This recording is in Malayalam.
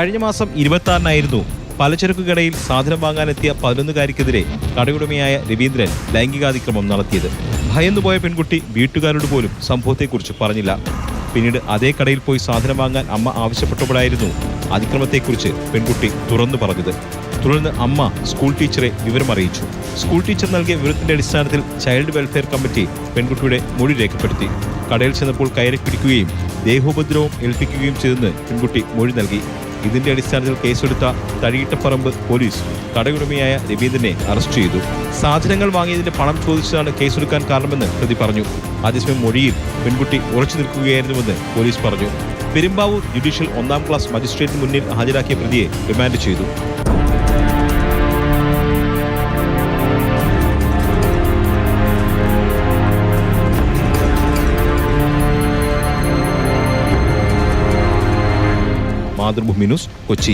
കഴിഞ്ഞ മാസം 26-നായിരുന്നു പലചരക്ക് കടയിൽ സാധനം വാങ്ങാനെത്തിയ 11-കാരിക്കെതിരെ കടയുടമയായ രവീന്ദ്രൻ ലൈംഗികാതിക്രമം നടത്തിയത്. ഭയന്നുപോയ പെൺകുട്ടി വീട്ടുകാരോട് പോലും സംഭവത്തെക്കുറിച്ച് പറഞ്ഞില്ല. പിന്നീട് അതേ കടയിൽ പോയി സാധനം വാങ്ങാൻ അമ്മ ആവശ്യപ്പെട്ടപ്പോഴായിരുന്നു അതിക്രമത്തെക്കുറിച്ച് പെൺകുട്ടി തുറന്നു പറഞ്ഞത്. തുടർന്ന് അമ്മ സ്കൂൾ ടീച്ചറെ വിവരമറിയിച്ചു. സ്കൂൾ ടീച്ചർ നൽകിയ വിവരത്തിന്റെ അടിസ്ഥാനത്തിൽ ചൈൽഡ് വെൽഫെയർ കമ്മിറ്റി പെൺകുട്ടിയുടെ മൊഴി രേഖപ്പെടുത്തി. കടയിൽ ചെന്നപ്പോൾ കയറി പിടിക്കുകയും ദേഹോപദ്രവം ഏൽപ്പിക്കുകയും ചെയ്തെന്ന് പെൺകുട്ടി മൊഴി നൽകി. ഇതിന്റെ അടിസ്ഥാനത്തിൽ കേസെടുത്ത തഴിയിട്ടപ്പറമ്പ് പോലീസ് കടയുടമയായ രവീന്ദ്രനെ അറസ്റ്റ് ചെയ്തു. സാധനങ്ങൾ വാങ്ങിയതിന്റെ പണം ചോദിച്ചതാണ് കേസെടുക്കാൻ കാരണമെന്ന് പ്രതി പറഞ്ഞു. അതേസമയം മൊഴിയിൽ പെൺകുട്ടി ഉറച്ചു നിൽക്കുകയായിരുന്നുവെന്ന് പോലീസ് പറഞ്ഞു. പെരുമ്പാവൂർ ജുഡീഷ്യൽ 1-ാം ക്ലാസ് മജിസ്ട്രേറ്റിന് മുന്നിൽ ഹാജരാക്കിയ പ്രതിയെ റിമാൻഡ് ചെയ്തു. മാതൃഭൂമി ന്യൂസ്, കൊച്ചി.